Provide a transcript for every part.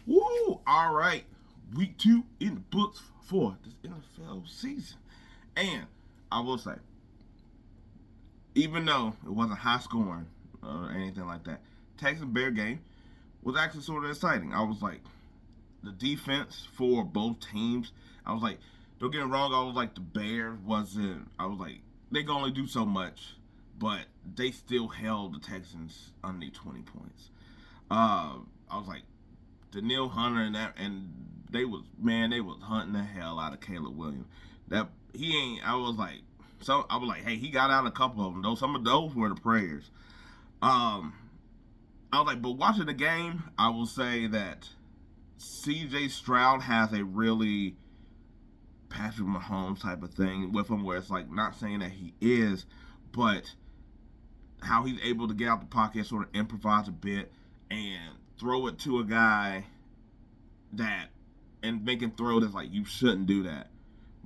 Woo! All right, week 2 in the books for this NFL season, and I will say, even though it wasn't high scoring or anything like that, Texas Bear game was actually sort of exciting. I was like, the defense for both teams. I was like, don't get me wrong. I was like, the Bears wasn't. I was like, they can only do so much, but they still held the Texans under 20 points. I was like, Daniil Hunter and they was hunting the hell out of Caleb Williams. That he ain't. I was like, hey, he got out a couple of them. Though some of those were the prayers. Um, I was like, but watching the game, I will say that C.J. Stroud has a really Patrick Mahomes type of thing with him, where it's like, not saying that he is, but how he's able to get out the pocket, sort of improvise a bit, and throw it to a guy that, and make him throw that's like, you shouldn't do that.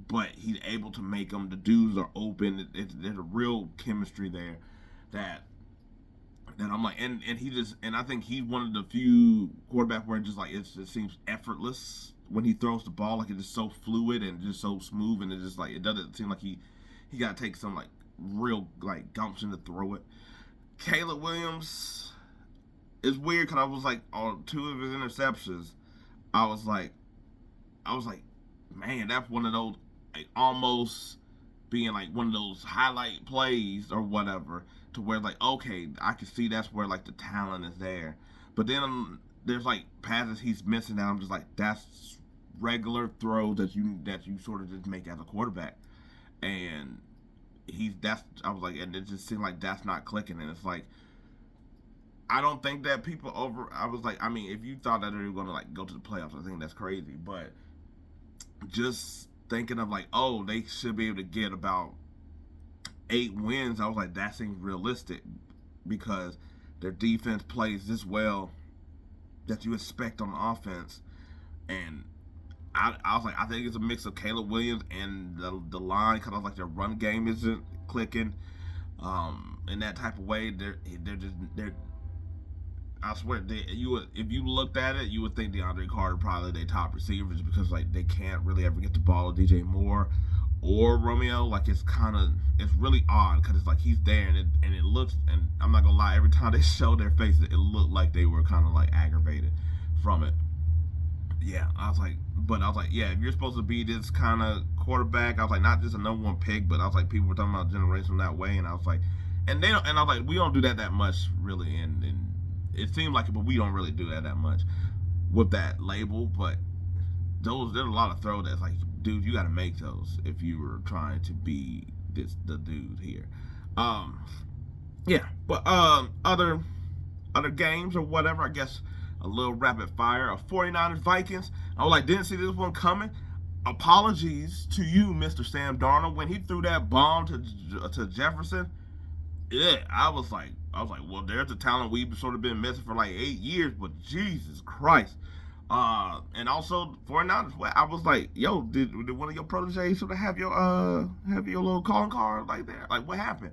But he's able to make them, the dudes are open. There's a real chemistry there that I'm like, and he just, and I think he's one of the few quarterbacks where it just like, it seems effortless when he throws the ball. Like, it's just so fluid and just so smooth, and it just like, it doesn't seem like he got to take some like real like gumption to throw it. Caleb Williams is weird because I was like, on 2 of his interceptions, I was like, man, that's one of those like almost being like one of those highlight plays or whatever, to where like, okay, I can see that's where like the talent is there. But then there's like passes he's missing that I'm just like, that's regular throws that you sort of just make as a quarterback. And I was like, and it just seemed like that's not clicking. And it's like, I don't think that I was like, I mean, if you thought that they were going to like go to the playoffs, I think that's crazy. But just thinking of like, oh, they should be able to get about 8 wins, I was like, that seems realistic because their defense plays this well that you expect on offense. And I was like, I think it's a mix of Caleb Williams and the line, because I was like, their run game isn't clicking in that type of way. They're I swear, if you looked at it, you would think DeAndre Carter probably their top receivers, because like they can't really ever get the ball to DJ Moore or Romeo. Like, it's really odd because it's like he's there, and it looks, and I'm not gonna lie, every time they show their faces, it looked like they were kind of like aggravated from it. Yeah, I was like, yeah, if you're supposed to be this kind of quarterback, I was like, not just a number 1 pick, but I was like, people were talking about generation that way, and I was like, and I was like, we don't do that much really, and it seemed like it, but we don't really do that much with that label. But there's a lot of throw that's like, dude, you got to make those if you were trying to be the dude here. Yeah, but other games or whatever, I guess a little rapid fire of 49ers Vikings. I was like, didn't see this one coming. Apologies to you, Mr. Sam Darnold, when he threw that bomb to Jefferson. Yeah, I was like, well, there's a talent we've sort of been missing for like 8 years, but Jesus Christ. And also 49ers, I was like, yo, did one of your proteges sort of have your little calling card like that? Like, what happened?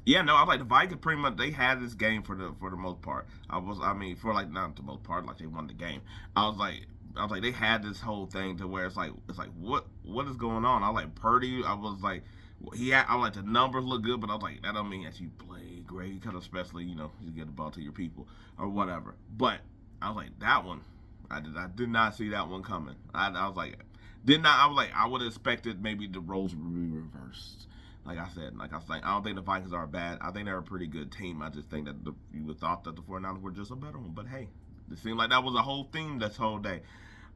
Yeah, no, I was like, the Vikings pretty much, they had this game for the most part. For like, not the most part, like they won the game. I was like, they had this whole thing to where it's like what is going on? I was like, Purdy, I was like, I was like, the numbers look good, but I was like, that don't mean that you play great, because especially, you get the ball to your people or whatever. But I was like, that one, I did not see that one coming. I was like, I would have expected maybe the roles would be reversed. Like I said, I don't think the Vikings are bad. I think they're a pretty good team. I just think that you would have thought that the 49ers were just a better one. But hey, it seemed like that was a whole theme this whole day.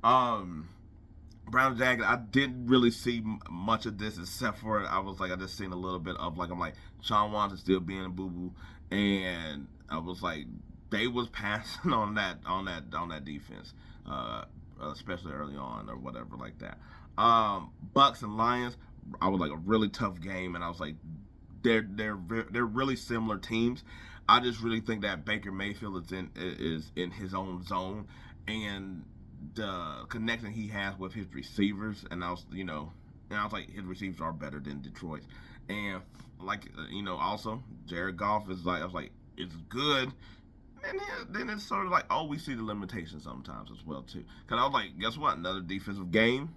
Brown Jacket, I didn't really see much of this, except for I just seen a little bit of like, I'm like, Sean Watson still being a boo boo, and I was like, they was passing on that defense, especially early on or whatever like that. Bucks and Lions, I was like, a really tough game, and I was like, they're really similar teams. I just really think that Baker Mayfield is in his own zone, and the connection he has with his receivers, and I was like, his receivers are better than Detroit, and like, also Jared Goff is like, I was like, it's good, And then it's sort of like, oh, we see the limitations sometimes as well too. Because I was like, guess what? Another defensive game.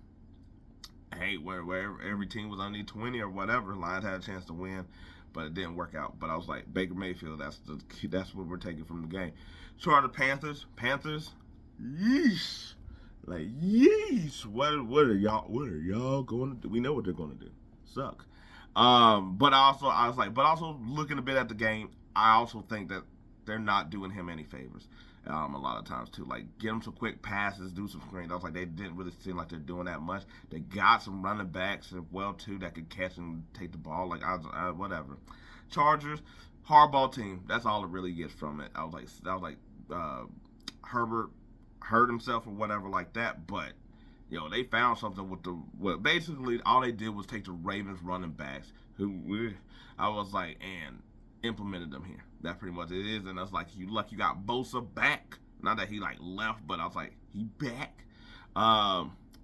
Hey, where every team was underneath 20 or whatever, Lions had a chance to win, but it didn't work out. But I was like, Baker Mayfield, that's what we're taking from the game. Charter Panthers, yeesh, like yeesh. What are y'all going to do? We know what they're going to do. Suck. But also looking a bit at the game, I also think that they're not doing him any favors. A lot of times too, like get him some quick passes, do some screens. I was like, they didn't really seem like they're doing that much. They got some running backs as well too that could catch and take the ball. Like whatever. Chargers, hardball team. That's all it really gets from it. I was like, Herbert hurt himself or whatever like that, but they found something with basically all they did was take the Ravens running backs I was like, and implemented them here. That pretty much it is, and that's like you got Bosa back. Not that he like left, but I was like, he back.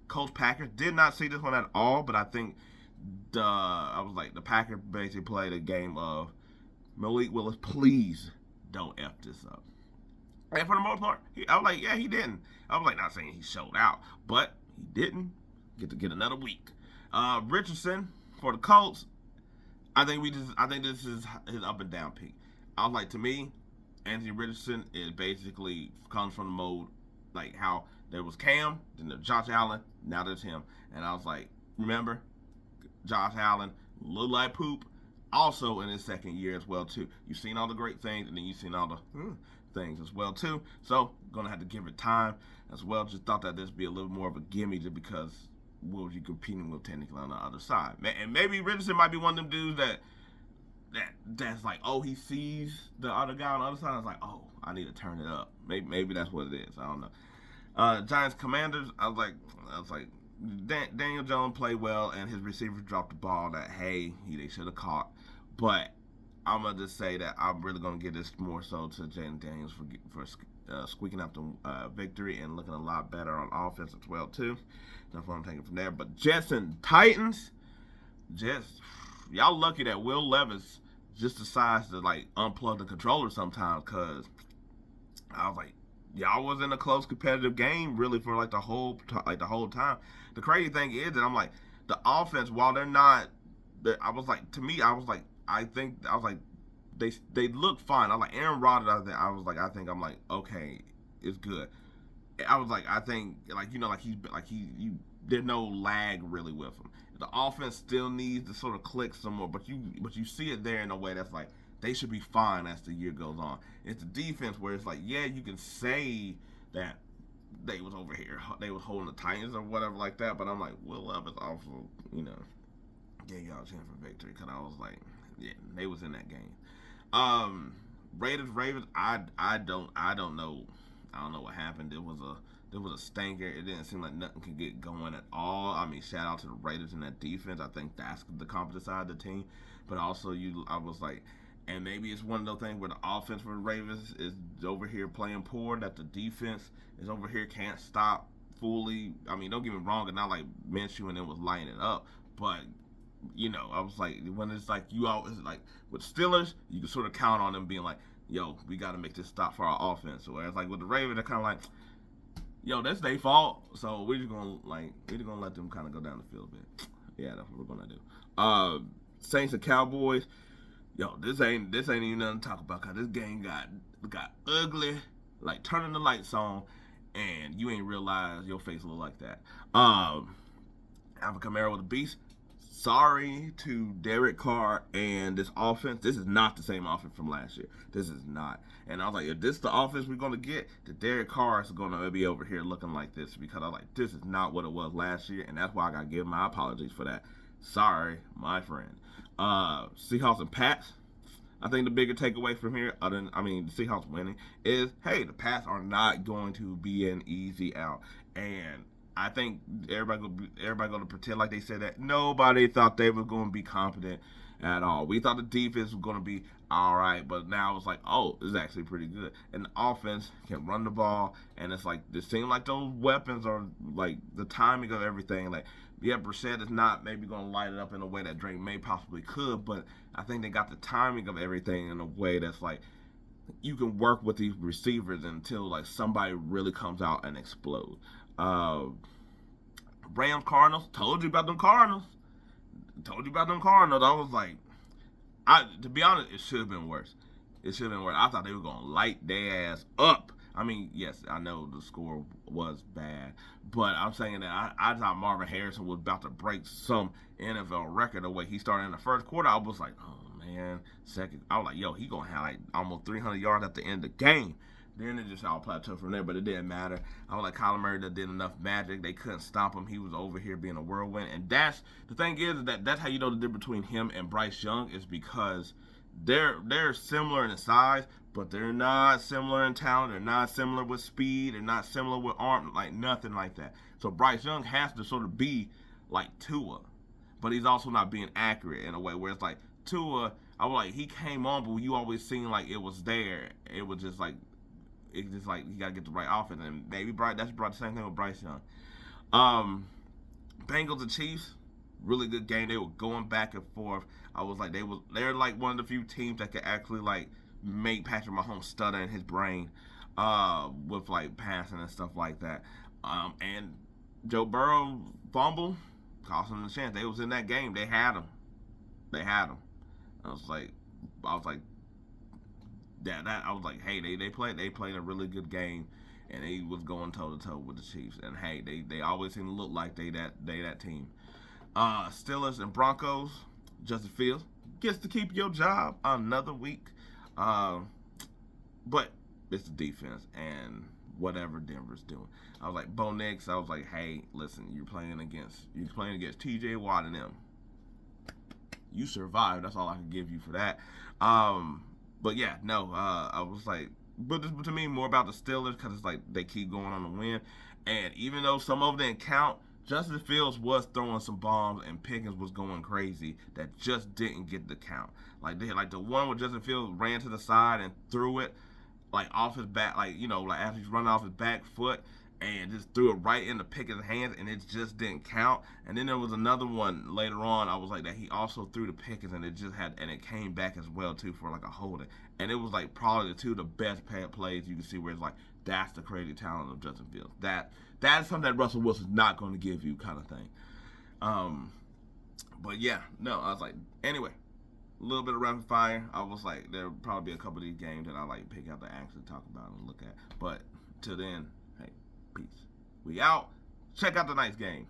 Coach Packers did not see this one at all, but I think the Packers basically played a game of Malik Willis, please don't F this up. And for the most part, I was like, yeah, he didn't. I was like, not saying he showed out, but he didn't get another week. Richardson for the Colts. I think this is his up and down peak. I was like, to me, Anthony Richardson is basically comes from the mode like how there was Cam, then there's Josh Allen, now there's him. And I was like, remember, Josh Allen looked like poop, also in his second year as well too. You've seen all the great things, and then you've seen all the things as well too. So gonna have to give it time as well. Just thought that this would be a little more of a gimme just because will you competing with technically on the other side. And maybe Richardson might be one of them dudes that's like, oh, he sees the other guy on the other side and it's like, oh, I need to turn it up. Maybe that's what it is. I don't know. Giants Commanders, I was like Daniel Jones played well and his receivers dropped the ball that they should have caught. But I'm gonna just say that I'm really gonna give this more so to Jaden Daniels for squeaking out the victory and looking a lot better on offense as well too. That's what I'm taking from there. But Jets and Titans, y'all lucky that Will Levis just decides to like unplug the controller sometimes, cause I was like, y'all was in a close competitive game really for like the whole time. The crazy thing is that I'm like, the offense, while they're not, I was like, they look fine. I'm like Aaron Rodgers. I'm like, okay, it's good. I was like, I think there's no lag really with him. The offense still needs to sort of click some more, but you see it there in a way that's like they should be fine as the year goes on. It's the defense where it's like, yeah, you can say that they was over here, they was holding the Titans or whatever like that, but I'm like, Will Levis also, gave y'all a chance for victory because I was like, yeah, they was in that game. Raiders Ravens, I don't know. I don't know what happened. There was a stinker. It didn't seem like nothing could get going at all. I mean, shout out to the Raiders in that defense. I think that's the competent side of the team. But also, I was like, and maybe it's one of those things where the offense for the Ravens is over here playing poor, that the defense is over here can't stop fully. I mean, don't get me wrong, it's not like Minshew and them was lining it up, but I was like, when it's like you always like with Steelers, you can sort of count on them being like, yo, we got to make this stop for our offense. Whereas like with the Ravens, they're kind of like, yo, that's their fault. So we're just gonna let them kind of go down the field a bit. Yeah, that's what we're gonna do. Saints and Cowboys. Yo, this ain't even nothing to talk about because this game got ugly. Like turning the lights on, and you ain't realize your face look like that. Alvin Kamara with a beast. Sorry to Derek Carr and this offense. This is not the same offense from last year. This is not. And I was like, if this is the offense we're going to get, the Derek Carr is going to be over here looking like this because I was like, this is not what it was last year, and that's why I got to give my apologies for that. Sorry, my friend. Seahawks and Pats. I think the bigger takeaway from here, the Seahawks winning, is, hey, the Pats are not going to be an easy out. And I think everybody going to pretend like they said that nobody thought they were going to be competent at all. We thought the defense was going to be all right, but now it's like, oh, it's actually pretty good. And the offense can run the ball, and it's like, it seems like those weapons are like the timing of everything. Like, yeah, Brissett is not maybe going to light it up in a way that Drake may possibly could, but I think they got the timing of everything in a way that's like, you can work with these receivers until like somebody really comes out and explodes. Uh, Rams Cardinals, told you about them Cardinals. Told you about them Cardinals. I was like, to be honest, it should have been worse. It should have been worse. I thought they were gonna light their ass up. I mean, yes, I know the score was bad, but I'm saying that I thought Marvin Harrison was about to break some NFL record the way he started in the first quarter. I was like, oh man, second. I was like, yo, he gonna have like almost 300 yards at the end of the game. Then it just all plateaued from there, but it didn't matter. I was like, Kyler Murray did enough magic. They couldn't stop him. He was over here being a whirlwind. And that's the thing is that that's how you know the difference between him and Bryce Young is because they're similar in size, but they're not similar in talent. They're not similar with speed. They're not similar with arm, like nothing like that. So Bryce Young has to sort of be like Tua, but he's also not being accurate in a way where it's like Tua. I was like, he came on, but you always seemed like it was there. It was just like you gotta get the right offense, and maybe that's the same thing with Bryce Young. Bengals and Chiefs, really good game. They were going back and forth. I was like, they're like one of the few teams that could actually like make Patrick Mahomes stutter in his brain, with like passing and stuff like that. And Joe Burrow fumble cost them the chance. They was in that game. They had him. I was like, I was like, hey, they played a really good game, and they was going toe to toe with the Chiefs. And hey, they always seem to look like they that team. Steelers and Broncos. Justin Fields gets to keep your job another week, but it's the defense and whatever Denver's doing. I was like, Bo Nix. I was like, hey, listen, you're playing against T.J. Watt and them. You survived. That's all I can give you for that. But yeah, no, I was like, but to me, more about the Steelers because it's like they keep going on the win. And even though some of them didn't count, Justin Fields was throwing some bombs and Pickens was going crazy that just didn't get the count. Like the one where Justin Fields ran to the side and threw it like off his back, like after he's running off his back foot and just threw it right into Pickens' hands and it just didn't count. And then there was another one later on. I was like that he also threw to Pickens and it came back as well too for like a holding. And it was like probably the two of the best plays you can see where it's like that's the crazy talent of Justin Fields. That's something that Russell Wilson's not going to give you, kind of thing. But yeah, no, I was like, anyway, a little bit of rapid fire. I was like, there'll probably be a couple of these games that I like pick out to actually talk about and look at. But till then, hey, peace. We out. Check out tonight's game.